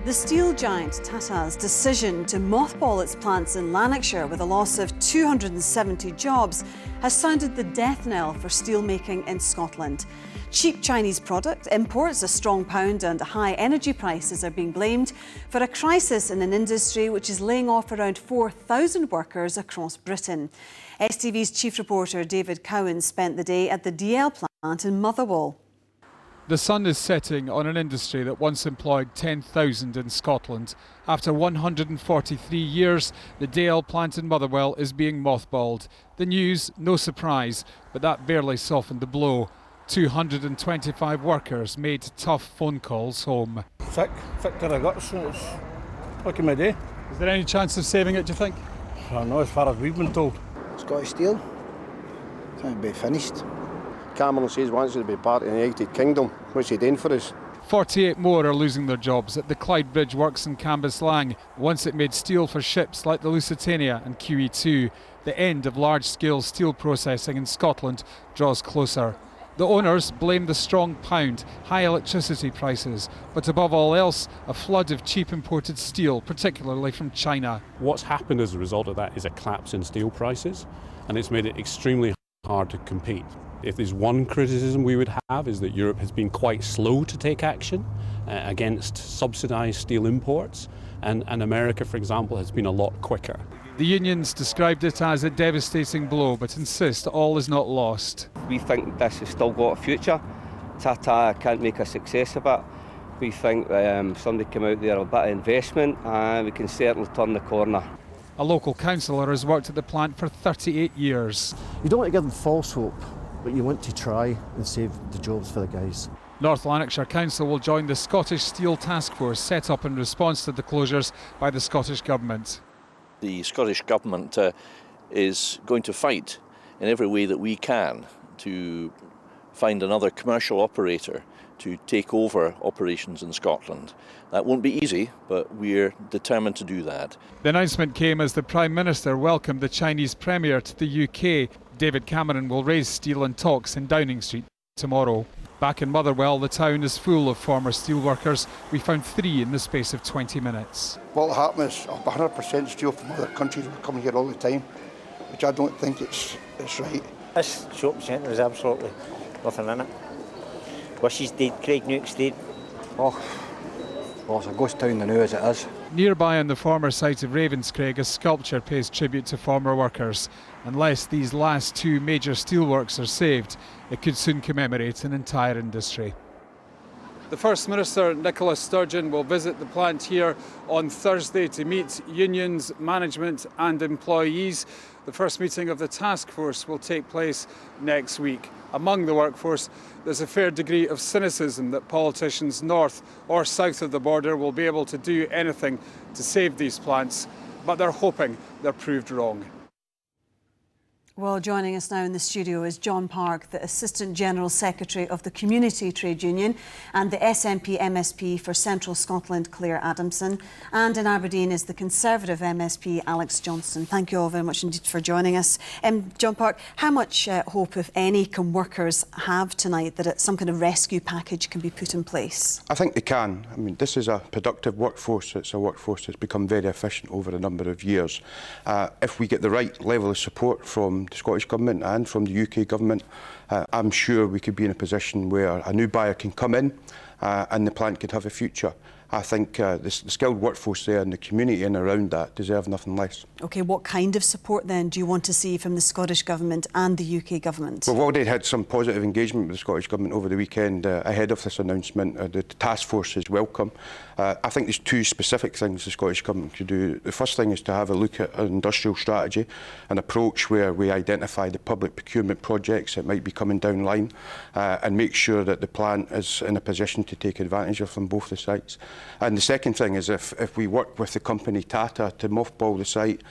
The steel giant Tata's decision to mothball its plants in Lanarkshire with a loss of 270 jobs has sounded the death knell for steelmaking in Scotland. Cheap Chinese product imports, a strong pound and high energy prices are being blamed for a crisis in an industry which is laying off around 4,000 workers across Britain. STV's chief reporter David Cowan spent the day at the DL plant in Motherwell. The sun is setting on an industry that once employed 10,000 in Scotland. After 143 years, the DL plant in Motherwell is being mothballed. The news, no surprise, but that barely softened the blow. 225 workers made tough phone calls home. Sick to the guts, and it's lucky my day. Is there any chance of saving it, do you think? I don't know, as far as we've been told. Scottish Steel, I think it'll be finished. Cameron says he wants to be part of the United Kingdom. What's he doing for us? 48 more are losing their jobs at the Clyde Bridge works in Cambuslang. Once it made steel for ships like the Lusitania and QE2. The end of large-scale steel processing in Scotland draws closer. The owners blame the strong pound, high electricity prices, but above all else, a flood of cheap imported steel, particularly from China. What's happened as a result of that is a collapse in steel prices, and it's made it extremely hard to compete. If there's one criticism we would have is that Europe has been quite slow to take action against subsidised steel imports, and America, for example, has been a lot quicker. The unions described it as a devastating blow, but insist all is not lost. We think this has still got a future. Tata can't make a success of it. We think somebody come out there with a bit of investment and we can certainly turn the corner. A local councillor has worked at the plant for 38 years. You don't want to give them false hope, but you want to try and save the jobs for the guys. North Lanarkshire Council will join the Scottish Steel Task Force set up in response to the closures by the Scottish Government. The Scottish Government is going to fight in every way that we can to find another commercial operator to take over operations in Scotland. That won't be easy, but we're determined to do that. The announcement came as the Prime Minister welcomed the Chinese Premier to the UK. David Cameron will raise steel in talks in Downing Street tomorrow. Back in Motherwell, the town is full of former steelworkers. We found 3 in the space of 20 minutes. What will happen is 100% steel from other countries will come here all the time, which I don't think it's right. This shopping centre is absolutely nothing in it. Wishes dead, Craig Newk's dead. Oh, well, it's a ghost town now as it is. Nearby on the former site of Ravenscraig, a sculpture pays tribute to former workers. Unless these last 2 major steelworks are saved, it could soon commemorate an entire industry. The First Minister, Nicola Sturgeon, will visit the plant here on Thursday to meet unions, management and employees. The first meeting of the task force will take place next week. Among the workforce, there's a fair degree of cynicism that politicians north or south of the border will be able to do anything to save these plants, but they're hoping they're proved wrong. Well, joining us now in the studio is John Park, the Assistant General Secretary of the Community Trade Union, and the SNP MSP for Central Scotland, Claire Adamson. And in Aberdeen is the Conservative MSP, Alex Johnson. Thank you all very much indeed for joining us. John Park, how much hope, if any, can workers have tonight that some kind of rescue package can be put in place? I think they can. I mean, this is a productive workforce. It's a workforce that's become very efficient over a number of years. If we get the right level of support from the Scottish Government and from the UK Government, I'm sure we could be in a position where a new buyer can come in and the plant could have a future. I think the skilled workforce there and the community in and around that deserve nothing less. OK, what kind of support then do you want to see from the Scottish Government and the UK Government? We've already had some positive engagement with the Scottish Government over the weekend ahead of this announcement. The task force is welcome. I think there's 2 specific things the Scottish Government could do. The first thing is to have a look at an industrial strategy, an approach where we identify the public procurement projects that might be coming down line and make sure that the plant is in a position to take advantage of from both the sites. And the second thing is if we work with the company Tata to mothball the site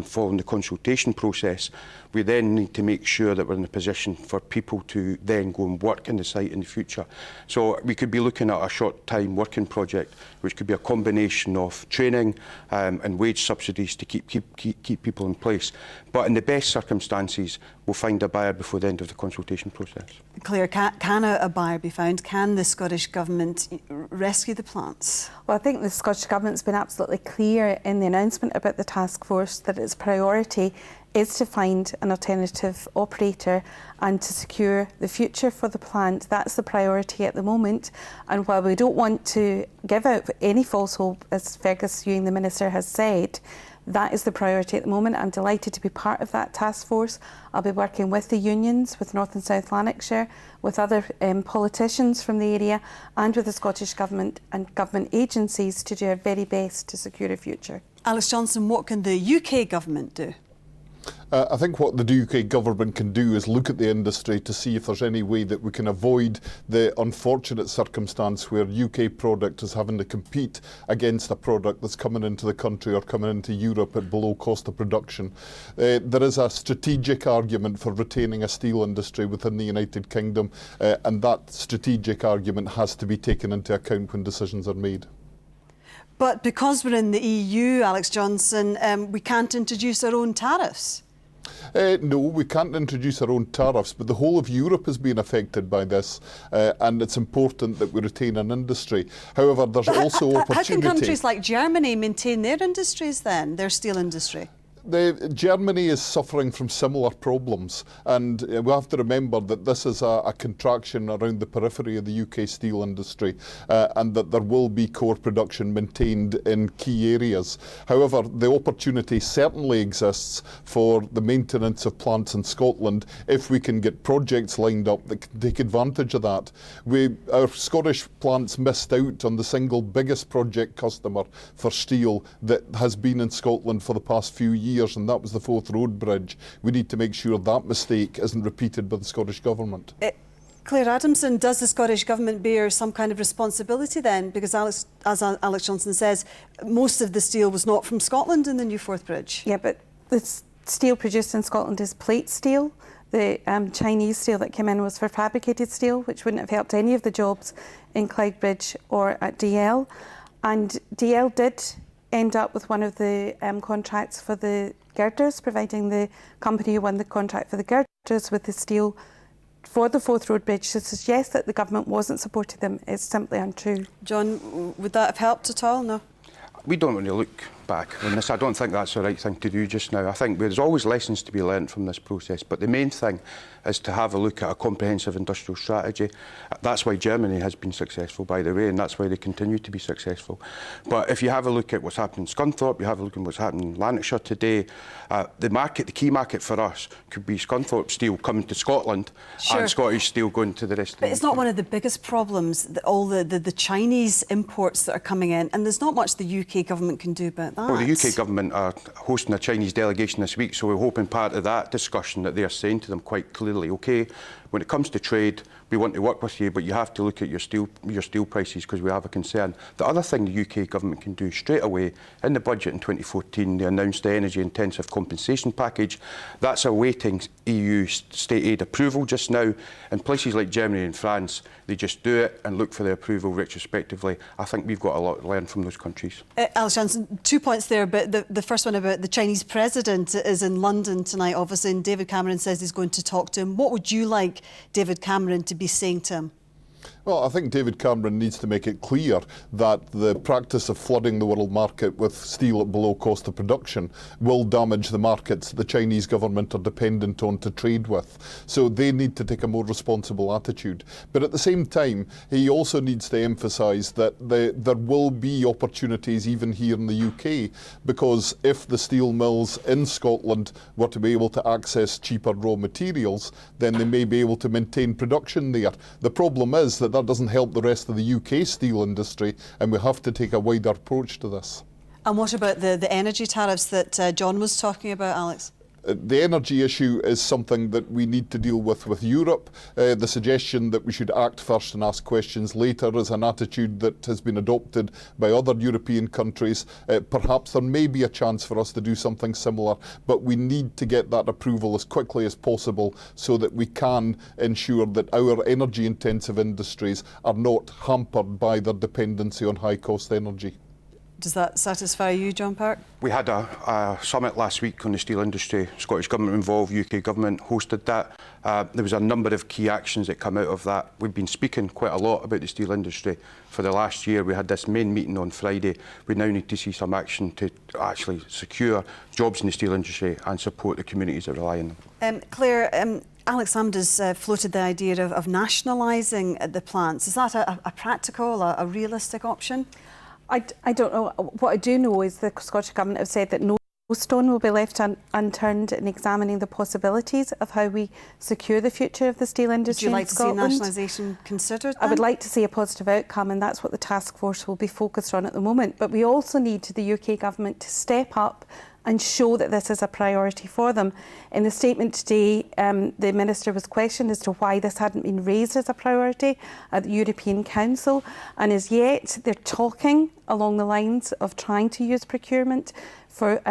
following the consultation process, we then need to make sure that we're in a position for people to then go and work in the site in the future. So we could be looking at a short-time working project, which could be a combination of training and wage subsidies to keep people in place. But in the best circumstances, we'll find a buyer before the end of the consultation process. Claire, can a buyer be found? Can the Scottish Government rescue the plants? Alice? Well, I think the Scottish Government's been absolutely clear in the announcement about the task force that its priority is to find an alternative operator and to secure the future for the plant. That's the priority at the moment. And while we don't want to give out any false hope, as Fergus Ewing, the Minister, has said, that is the priority at the moment. I'm delighted to be part of that task force. I'll be working with the unions, with North and South Lanarkshire, with other politicians from the area and with the Scottish Government and government agencies to do our very best to secure a future. Alex Johnson, what can the UK Government do? I think what the UK Government can do is look at the industry to see if there's any way that we can avoid the unfortunate circumstance where UK product is having to compete against a product that's coming into the country or coming into Europe at below cost of production. There is a strategic argument for retaining a steel industry within the United Kingdom, and that strategic argument has to be taken into account when decisions are made. But because we're in the EU, Alex Johnson, we can't introduce our own tariffs. No, we can't introduce our own tariffs, but the whole of Europe is being affected by this, and it's important that we retain an industry. However, there's also opportunity. How can countries like Germany maintain their industries then, their steel industry? Germany is suffering from similar problems, and we have to remember that this is a contraction around the periphery of the UK steel industry, and that there will be core production maintained in key areas. However, the opportunity certainly exists for the maintenance of plants in Scotland if we can get projects lined up that can take advantage of that. Our Scottish plants missed out on the single biggest project customer for steel that has been in Scotland for the past few years, and that was the Forth Road Bridge. We need to make sure that mistake isn't repeated by the Scottish Government. Claire Adamson, does the Scottish Government bear some kind of responsibility then? Because as Alex Johnson says, most of the steel was not from Scotland in the new Forth Bridge. Yeah, but the steel produced in Scotland is plate steel. The Chinese steel that came in was for fabricated steel, which wouldn't have helped any of the jobs in Clydebridge or at DL. And DL did end up with one of the contracts for the girders, providing the company who won the contract for the girders with the steel for the Forth Road Bridge. To suggest that the government wasn't supporting them is simply untrue. John, would that have helped at all? No? We don't want to look back on this. I don't think that's the right thing to do just now. I think there's always lessons to be learnt from this process, but the main thing is to have a look at a comprehensive industrial strategy. That's why Germany has been successful, by the way, and that's why they continue to be successful. But if you have a look at what's happening in Scunthorpe, you have a look at what's happening in Lanarkshire today, the key market for us could be Scunthorpe steel coming to Scotland, sure, and Scottish steel going to the rest of the But it's not one of the biggest problems, all the Chinese imports that are coming in, and there's not much the UK government can do about that. Well, the UK government are hosting a Chinese delegation this week, so we're hoping part of that discussion that they're saying to them quite clearly, OK, when it comes to trade, we want to work with you, but you have to look at your steel prices because we have a concern. The other thing the UK government can do straight away, in the budget in 2014, they announced the energy intensive compensation package. That's awaiting EU state aid approval just now. In places like Germany and France, they just do it and look for the approval retrospectively. I think we've got a lot to learn from those countries. Alex Johnson, 2 points there, but the first one about the Chinese president is in London tonight, obviously, and David Cameron says he's going to talk to him. What would you like David Cameron to be saying to him? Well, I think David Cameron needs to make it clear that the practice of flooding the world market with steel at below cost of production will damage the markets the Chinese government are dependent on to trade with. So they need to take a more responsible attitude. But at the same time, he also needs to emphasise that there will be opportunities even here in the UK, because if the steel mills in Scotland were to be able to access cheaper raw materials, then they may be able to maintain production there. The problem is that doesn't help the rest of the UK steel industry, and we have to take a wider approach to this. And what about the energy tariffs that John was talking about, Alex? The energy issue is something that we need to deal with Europe. The suggestion that we should act first and ask questions later is an attitude that has been adopted by other European countries. Perhaps there may be a chance for us to do something similar, but we need to get that approval as quickly as possible so that we can ensure that our energy-intensive industries are not hampered by their dependency on high-cost energy. Does that satisfy you, John Park? We had a summit last week on the steel industry. Scottish Government involved, UK Government hosted that. There was a number of key actions that come out of that. We've been speaking quite a lot about the steel industry for the last year. We had this main meeting on Friday. We now need to see some action to actually secure jobs in the steel industry and support the communities that rely on them. Claire, Alex Salmond has floated the idea of nationalising the plants. Is that a practical, a realistic option? I don't know. What I do know is the Scottish Government have said that no stone will be left unturned in examining the possibilities of how we secure the future of the steel industry in Scotland. Would you like to see nationalisation considered then? I would like to see a positive outcome, and that's what the task force will be focused on at the moment. But we also need the UK Government to step up and show that this is a priority for them. In the statement today, the Minister was questioned as to why this hadn't been raised as a priority at the European Council, and as yet they're talking along the lines of trying to use procurement for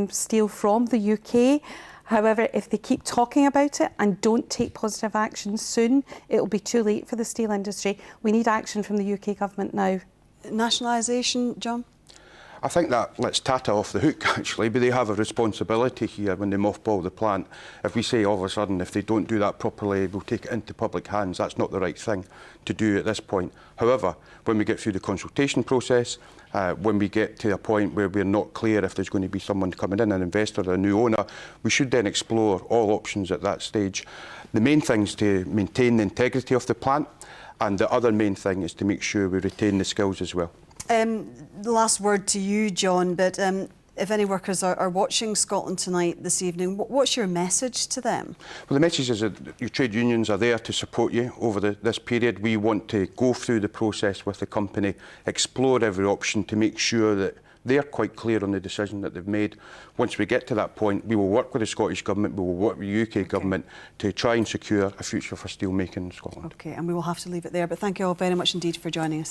steel from the UK. However, if they keep talking about it and don't take positive action soon, it will be too late for the steel industry. We need action from the UK Government now. Nationalisation, John? I think that lets Tata off the hook, actually, but they have a responsibility here when they mothball the plant. If we say all of a sudden, if they don't do that properly, we'll take it into public hands, that's not the right thing to do at this point. However, when we get through the consultation process, when we get to a point where we're not clear if there's going to be someone coming in, an investor or a new owner, we should then explore all options at that stage. The main thing is to maintain the integrity of the plant, and the other main thing is to make sure we retain the skills as well. The last word to you, John, but if any workers are watching Scotland Tonight this evening, what's your message to them? Well, the message is that your trade unions are there to support you over this period. We want to go through the process with the company, explore every option to make sure that they're quite clear on the decision that they've made. Once we get to that point, we will work with the Scottish Government, we will work with the UK Government to try and secure a future for steelmaking in Scotland. OK, and we will have to leave it there, but thank you all very much indeed for joining us.